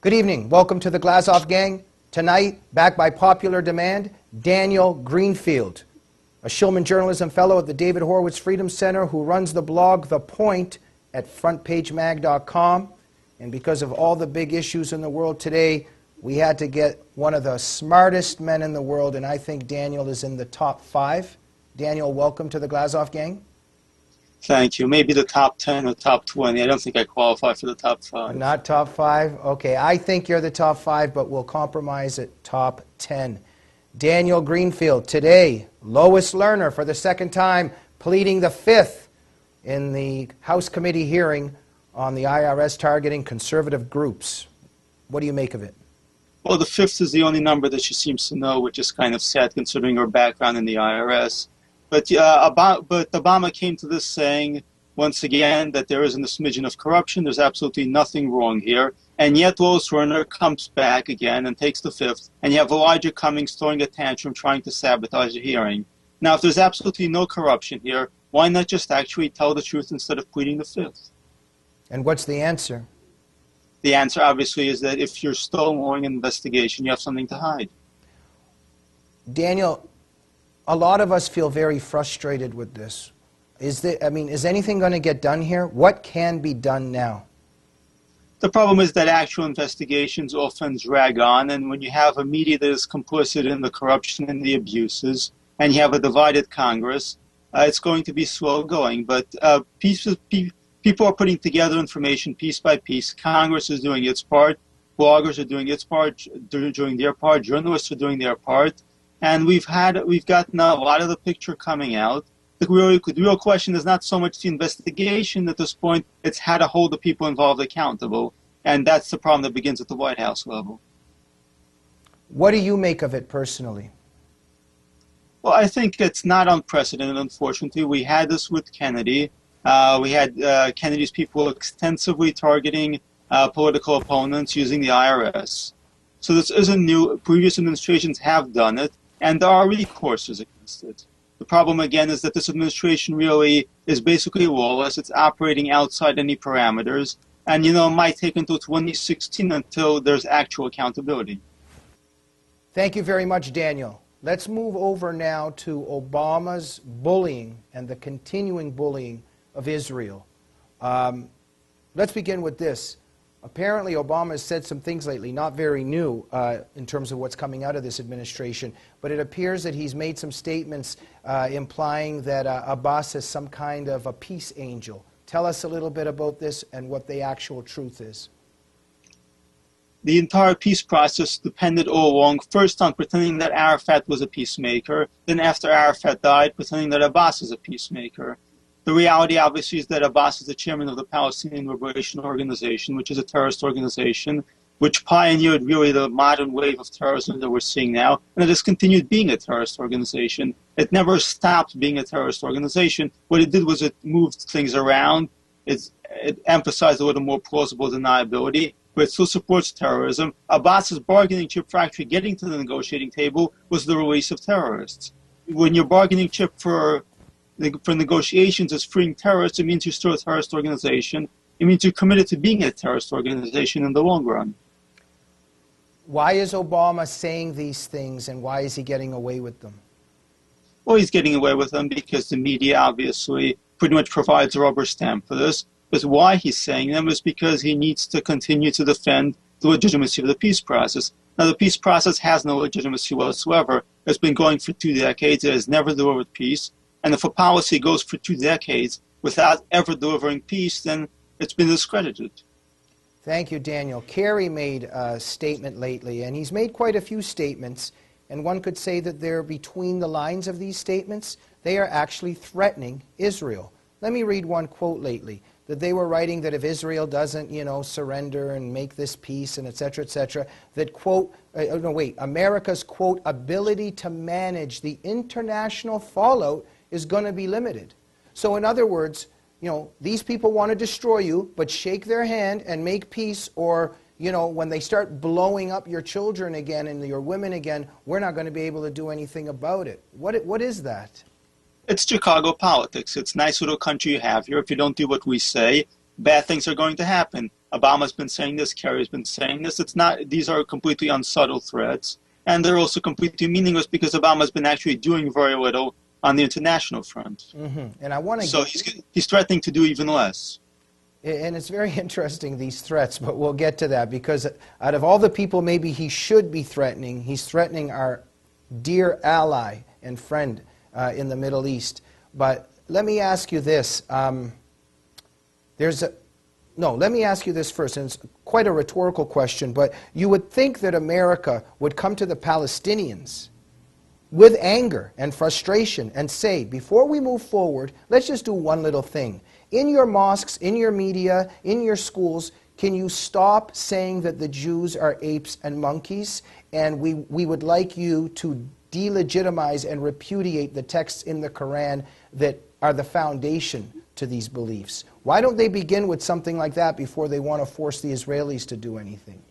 Good evening. Welcome to the Glazov gang. Tonight, back by popular demand, Daniel Greenfield, a Shillman journalism fellow at the David Horowitz Freedom Center who runs the blog The Point at frontpagemag.com. And because of all the big issues in the world today, we had to get one of the smartest men in the world, and I think Daniel is in the top 5. Daniel, welcome to the Glazov gang. Thank you. Maybe the top 10 or top 20. I don't think I qualify for the top 5. Not top 5? Okay, I think you're the top 5, but we'll compromise at top 10. Daniel Greenfield, today, lowest learner for the second time, pleading the 5th in the House Committee hearing on the IRS targeting conservative groups. What do you make of it? Well, the 5th is the only number that she seems to know, which is kind of sad considering her background in the IRS. But Obama came to this saying, once again, that there isn't a smidgen of corruption. There's absolutely nothing wrong here. And yet Lois Lerner comes back again and takes the 5th. And you have Elijah Cummings throwing a tantrum, trying to sabotage the hearing. Now, if there's absolutely no corruption here, why not just actually tell the truth instead of pleading the 5th? And what's the answer? The answer, obviously, is that if you're stonewalling an investigation, you have something to hide. Daniel, a lot of us feel very frustrated with this. Is anything going to get done here? What can be done now? The problem is that actual investigations often drag on, and when you have a media that is complicit in the corruption and the abuses, and you have a divided Congress, it's going to be slow going. But people are putting together information piece by piece. Congress is doing its part. Bloggers are doing its part, doing their part. Journalists are doing their part. And we've gotten a lot of the picture coming out. The real question is not so much the investigation at this point, it's how to hold the people involved accountable. And that's the problem that begins at the White House level. What do you make of it personally? Well, I think it's not unprecedented, unfortunately. We had this with Kennedy. We had Kennedy's people extensively targeting political opponents using the IRS. So this isn't new. Previous administrations have done it, and there are recourses against it. The problem, again, is that this administration really is basically lawless. It's operating outside any parameters, and, might take until 2016 until there's actual accountability. Thank you very much, Daniel. Let's move over now to Obama's bullying and the continuing bullying of Israel. Let's begin with this. Apparently, Obama has said some things lately, not very new in terms of what's coming out of this administration, but it appears that he's made some statements implying that Abbas is some kind of a peace angel. Tell us a little bit about this and what the actual truth is. The entire peace process depended all along, first on pretending that Arafat was a peacemaker, then after Arafat died, pretending that Abbas is a peacemaker. The reality, obviously, is that Abbas is the chairman of the Palestinian Liberation Organization, which is a terrorist organization, which pioneered really the modern wave of terrorism that we're seeing now, and it has continued being a terrorist organization. It never stopped being a terrorist organization. What it did was it moved things around. It emphasized a little more plausible deniability, but it still supports terrorism. Abbas's bargaining chip for actually getting to the negotiating table was the release of terrorists. When your bargaining chip for negotiations is freeing terrorists, it means you're still a terrorist organization. It means you're committed to being a terrorist organization in the long run. Why is Obama saying these things, and why is he getting away with them? Well, he's getting away with them because the media obviously pretty much provides a rubber stamp for this. But why he's saying them is because he needs to continue to defend the legitimacy of the peace process. Now, the peace process has no legitimacy whatsoever. It's been going for 2 decades. It has never delivered peace. And if a policy goes for 2 decades without ever delivering peace, then it's been discredited. Thank you, Daniel. Kerry made a statement lately, and he's made quite a few statements, and one could say that they're between the lines of these statements. They are actually threatening Israel. Let me read one quote lately, that they were writing that if Israel doesn't, surrender and make this peace and et cetera, that, quote, America's, quote, ability to manage the international fallout is going to be limited. So in other words, these people want to destroy you, but shake their hand and make peace, or, when they start blowing up your children again and your women again, we're not going to be able to do anything about it. What is that? It's Chicago politics. It's a nice little country you have here. If you don't do what we say, bad things are going to happen. Obama's been saying this, Kerry's been saying this. It's not; these are completely unsubtle threats, and they're also completely meaningless because Obama's been actually doing very little on the international front. And I want to so he's threatening to do even less. And it's very interesting, these threats, but we'll get to that, because out of all the people maybe he should be threatening, he's threatening our dear ally and friend in the Middle East. But let me ask you this. Let me ask you this first, and it's quite a rhetorical question, but you would think that America would come to the Palestinians with anger and frustration and say, before we move forward, let's just do one little thing. In your mosques, in your media, in your schools, can you stop saying that the Jews are apes and monkeys? And we would like you to delegitimize and repudiate the texts in the Quran that are the foundation to these beliefs. Why don't they begin with something like that before they want to force the Israelis to do anything?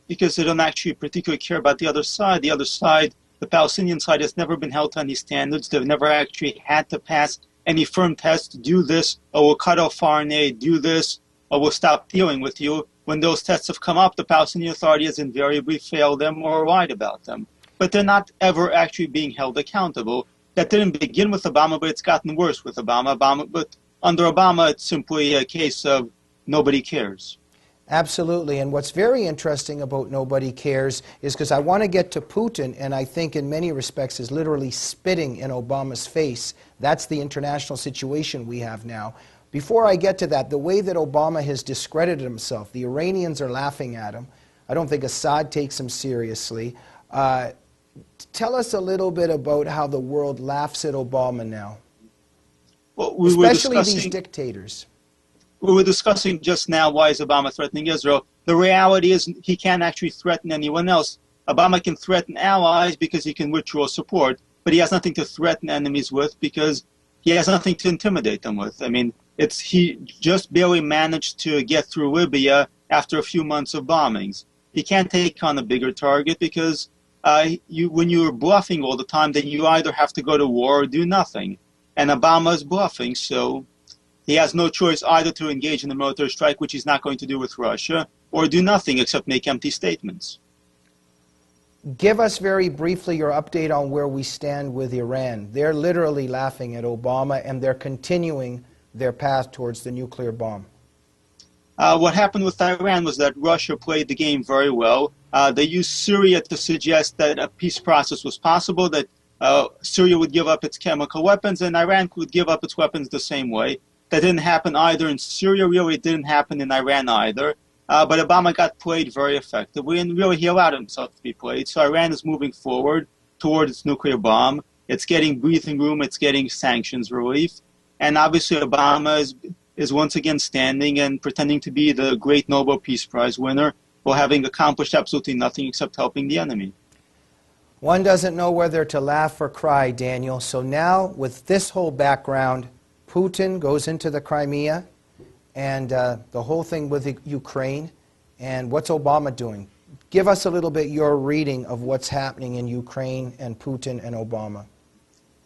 Because they don't actually particularly care about the other side. The other side, the Palestinian side, has never been held to any standards. They've never actually had to pass any firm test: do this, or we'll cut off foreign aid, do this, or we'll stop dealing with you. When those tests have come up, the Palestinian Authority has invariably failed them or lied about them. But they're not ever actually being held accountable. That didn't begin with Obama, but it's gotten worse with Obama. But under Obama, it's simply a case of nobody cares. Absolutely. And what's very interesting about nobody cares is because I want to get to Putin, and I think in many respects is literally spitting in Obama's face. That's the international situation we have now. Before I get to that, the way that Obama has discredited himself, the Iranians are laughing at him. I don't think Assad takes him seriously. Tell us a little bit about how the world laughs at Obama now, Well, especially these dictators. We were discussing just now, why is Obama threatening Israel? The reality is he can't actually threaten anyone else. Obama can threaten allies because he can withdraw support, but he has nothing to threaten enemies with because he has nothing to intimidate them with. I mean, he just barely managed to get through Libya after a few months of bombings. He can't take on a bigger target because when you're bluffing all the time, then you either have to go to war or do nothing. And Obama is bluffing, so he has no choice either to engage in a military strike, which he's not going to do with Russia, or do nothing except make empty statements. Give us very briefly your update on where we stand with Iran. They're literally laughing at Obama, and they're continuing their path towards the nuclear bomb. What happened with Iran was that Russia played the game very well. They used Syria to suggest that a peace process was possible, that Syria would give up its chemical weapons, and Iran would give up its weapons the same way. That didn't happen either in Syria, really. It didn't happen in Iran either. But Obama got played very effectively, and really he allowed himself to be played. So Iran is moving forward toward its nuclear bomb. It's getting breathing room. It's getting sanctions relief. And obviously Obama is once again standing and pretending to be the great Nobel Peace Prize winner while having accomplished absolutely nothing except helping the enemy. One doesn't know whether to laugh or cry, Daniel. So now, with this whole background, Putin goes into the Crimea, and the whole thing with Ukraine, and what's Obama doing? Give us a little bit your reading of what's happening in Ukraine and Putin and Obama.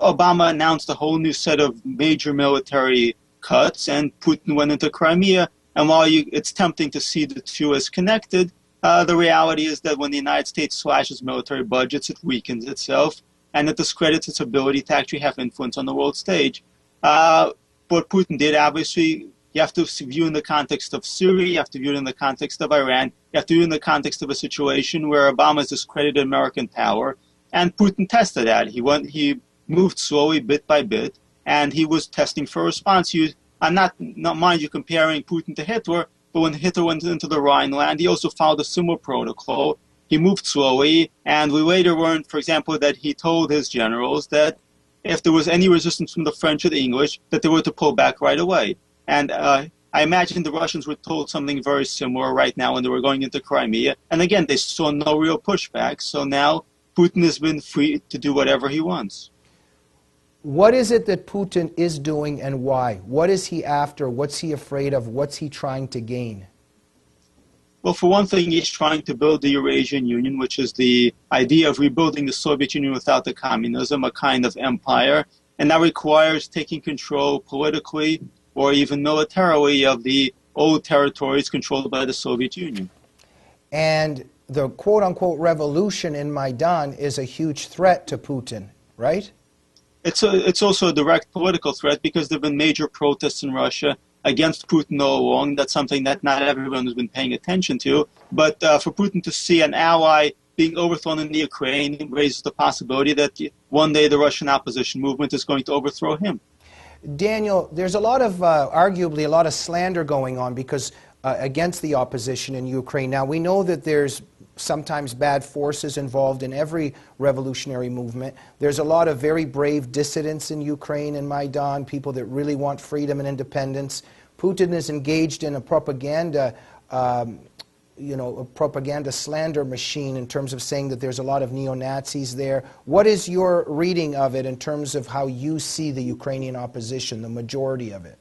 Obama announced a whole new set of major military cuts, and Putin went into Crimea. And while it's tempting to see the two as connected, the reality is that when the United States slashes military budgets, it weakens itself, and it discredits its ability to actually have influence on the world stage. What Putin did, obviously, you have to view in the context of Syria, you have to view it in the context of Iran, you have to view it in the context of a situation where Obama has discredited American power, and Putin tested that. He moved slowly, bit by bit, and he was testing for a response. I'm not mind you comparing Putin to Hitler, but when Hitler went into the Rhineland, he also followed a similar protocol. He moved slowly, and we later learned, for example, that he told his generals that if there was any resistance from the French or the English, that they were to pull back right away. And I imagine the Russians were told something very similar right now when they were going into Crimea. And again, they saw no real pushback. So now Putin has been free to do whatever he wants. What is it that Putin is doing and why? What is he after? What's he afraid of? What's he trying to gain? Well, for one thing, he's trying to build the Eurasian Union, which is the idea of rebuilding the Soviet Union without the communism, a kind of empire. And that requires taking control politically or even militarily of the old territories controlled by the Soviet Union. And the quote-unquote revolution in Maidan is a huge threat to Putin, right? It's also a direct political threat because there have been major protests in Russia against Putin all along. That's something that not everyone has been paying attention to. But for Putin to see an ally being overthrown in the Ukraine raises the possibility that one day the Russian opposition movement is going to overthrow him. Daniel, there's a lot of, arguably, a lot of slander going on because against the opposition in Ukraine. Now, we know that there's sometimes bad forces involved in every revolutionary movement. There's a lot of very brave dissidents in Ukraine and Maidan, people that really want freedom and independence. Putin is engaged in a propaganda, a propaganda slander machine in terms of saying that there's a lot of neo-Nazis there. What is your reading of it in terms of how you see the Ukrainian opposition, the majority of it?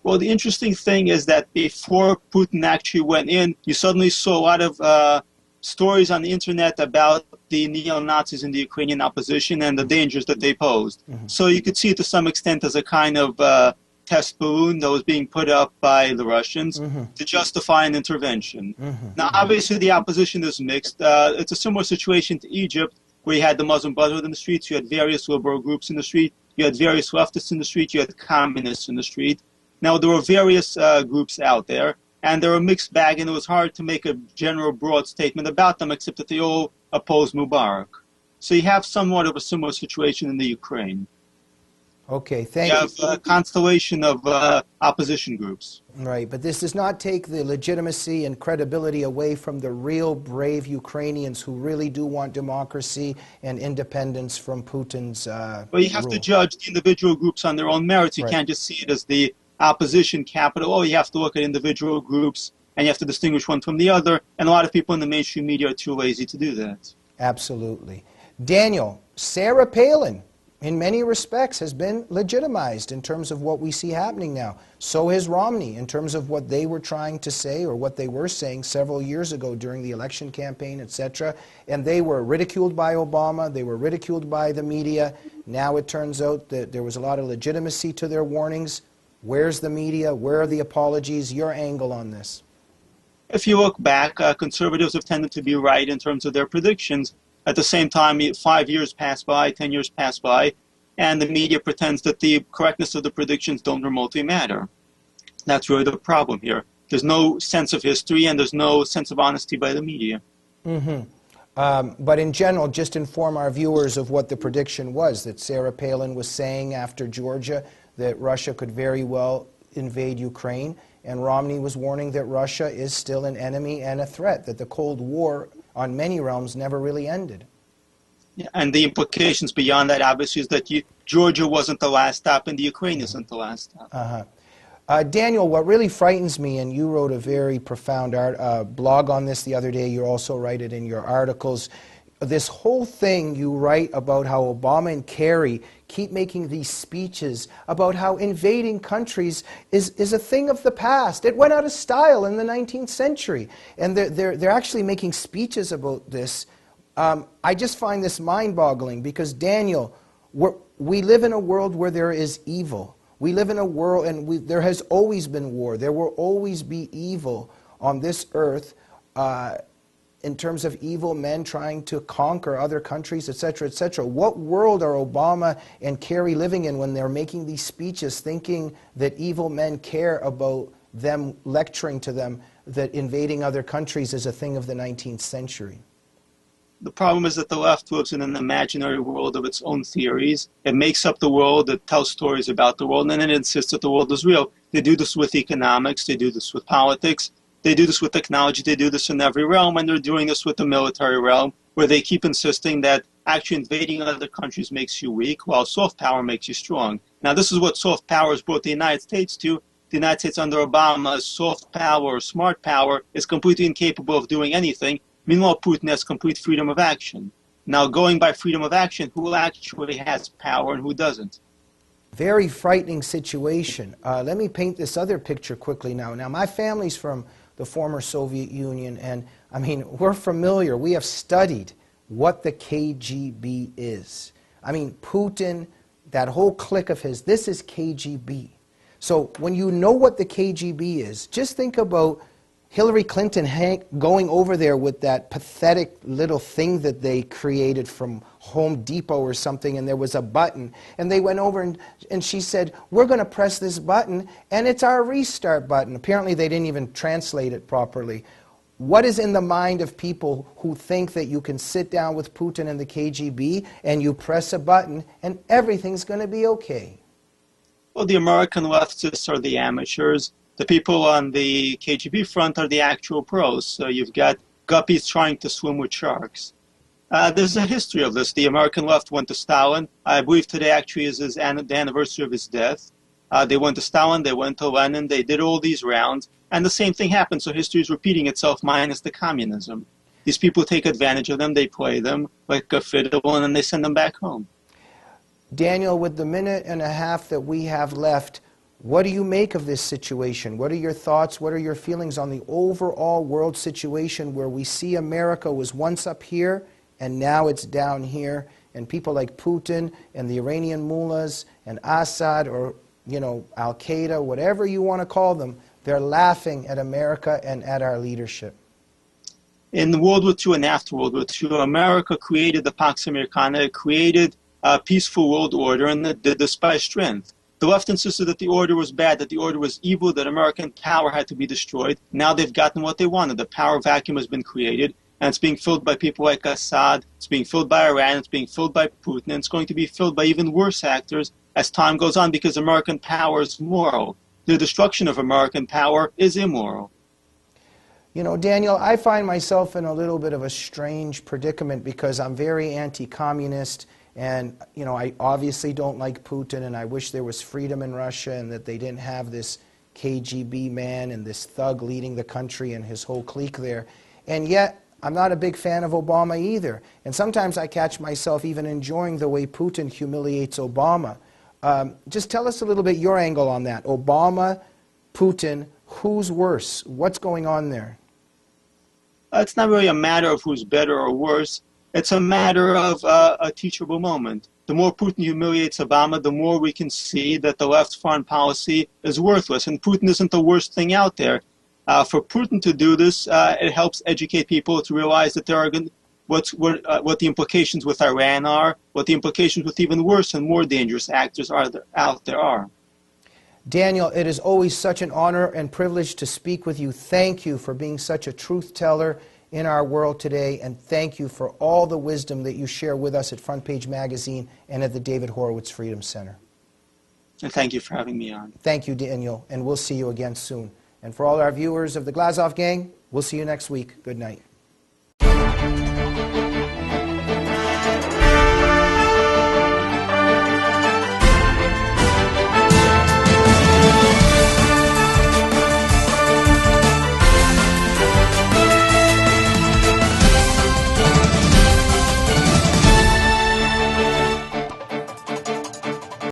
Well, the interesting thing is that before Putin actually went in, you suddenly saw a lot of stories on the internet about the neo-Nazis in the Ukrainian opposition and the dangers that they posed. Mm-hmm. So you could see it to some extent as a kind of test balloon that was being put up by the Russians mm-hmm. to justify an intervention. Mm-hmm. Now, obviously, the opposition is mixed. It's a similar situation to Egypt, where you had the Muslim Brotherhood in the streets, you had various liberal groups in the street, you had various leftists in the street, you had communists in the street. Now, there were various groups out there, and they were a mixed bag, and it was hard to make a general broad statement about them, except that they all opposed Mubarak. So you have somewhat of a similar situation in the Ukraine. Okay, thank you. You have a constellation of opposition groups. Right, but this does not take the legitimacy and credibility away from the real brave Ukrainians who really do want democracy and independence from Putin's Well, you have rule. To judge the individual groups on their own merits. You Right. Can't just see it as the opposition capital. Oh, you have to look at individual groups, and you have to distinguish one from the other, and a lot of people in the mainstream media are too lazy to do that. Absolutely. Daniel, Sarah Palin, in many respects, has been legitimized in terms of what we see happening now. So has Romney in terms of what they were trying to say or what they were saying several years ago during the election campaign, etc. And they were ridiculed by Obama. They were ridiculed by the media. Now it turns out that there was a lot of legitimacy to their warnings. Where's the media? Where are the apologies? Your angle on this? If you look back, conservatives have tended to be right in terms of their predictions. At the same time, 5 years pass by, 10 years pass by, and the media pretends that the correctness of the predictions don't remotely matter. That's really the problem here. There's no sense of history, and there's no sense of honesty by the media. Mm-hmm. But in general, just inform our viewers of what the prediction was, that Sarah Palin was saying after Georgia that Russia could very well invade Ukraine, and Romney was warning that Russia is still an enemy and a threat, that the Cold War on many realms never really ended. Yeah, and the implications beyond that, obviously, is that Georgia wasn't the last stop and the Ukraine isn't the last stop. Daniel, what really frightens me, and you wrote a very profound blog on this the other day, you also write it in your articles, this whole thing you write about how Obama and Kerry keep making these speeches about how invading countries is a thing of the past. It went out of style in the 19th century. And they're actually making speeches about this. I just find this mind-boggling because, Daniel, we live in a world where there is evil. We live in a world, and there has always been war. There will always be evil on this earth in terms of evil men trying to conquer other countries, etc., etc. What world are Obama and Kerry living in when they're making these speeches thinking that evil men care about them lecturing to them that invading other countries is a thing of the 19th century? The problem is that the left lives in an imaginary world of its own theories. It makes up the world, it tells stories about the world, and then it insists that the world is real. They do this with economics, they do this with politics, they do this with technology, they do this in every realm, and they're doing this with the military realm, where they keep insisting that actually invading other countries makes you weak, while soft power makes you strong. Now, this is what soft power has brought the United States to. The United States under Obama, soft power or smart power, is completely incapable of doing anything. Meanwhile, Putin has complete freedom of action. Now, going by freedom of action, who actually has power and who doesn't? Very frightening situation. Let me paint this other picture quickly now. Now, my family's from the former Soviet Union, and I mean, we're familiar. We have studied what the KGB is. I mean, Putin, that whole clique of his, this is KGB. So when you know what the KGB is, just think about Hillary Clinton going over there with that pathetic little thing that they created from Home Depot or something, and there was a button. And they went over and she said, we're going to press this button, and it's our restart button. Apparently they didn't even translate it properly. What is in the mind of people who think that you can sit down with Putin and the KGB and you press a button and everything's going to be okay? Well, the American leftists are the amateurs. The people on the KGB front are the actual pros. So you've got guppies trying to swim with sharks. There's a history of this. The American left went to Stalin. I believe today actually is the anniversary of his death. They went to Stalin, they went to Lenin, they did all these rounds, and the same thing happened. So history is repeating itself minus the communism. These people take advantage of them, they play them like a fiddle, and then they send them back home. Daniel, with the minute and a half that we have left, what do you make of this situation? What are your thoughts? What are your feelings on the overall world situation where we see America was once up here and now it's down here, and people like Putin and the Iranian mullahs and Assad, or Al-Qaeda, whatever you want to call them, they're laughing at America and at our leadership? In World War II and after World War II, America created the Pax Americana, it created a peaceful world order, and it did this by strength. The left insisted that the order was bad, that the order was evil, that American power had to be destroyed. Now they've gotten what they wanted. The power vacuum has been created, and it's being filled by people like Assad, it's being filled by Iran, it's being filled by Putin, and it's going to be filled by even worse actors as time goes on, because American power is moral. The destruction of American power is immoral. Daniel, I find myself in a little bit of a strange predicament because I'm very anti-communist, and I obviously don't like Putin, and I wish there was freedom in Russia and that they didn't have this KGB man and this thug leading the country and his whole clique there. And yet, I'm not a big fan of Obama either. And sometimes I catch myself even enjoying the way Putin humiliates Obama. Just tell us a little bit your angle on that. Obama, Putin, who's worse? What's going on there? It's not really a matter of who's better or worse. It's a matter of a teachable moment. The more Putin humiliates Obama, the more we can see that the left's foreign policy is worthless. And Putin isn't the worst thing out there. For Putin to do this, it helps educate people to realize that there are what the implications with Iran are, what the implications with even worse and more dangerous actors out there are. Daniel, it is always such an honor and privilege to speak with you. Thank you for being such a truth teller in our world today, and thank you for all the wisdom that you share with us at Front Page Magazine and at the David Horowitz Freedom Center. And thank you for having me on. Thank you, Daniel, and we'll see you again soon. And for all our viewers of the Glazov Gang, we'll see you next week. Good night.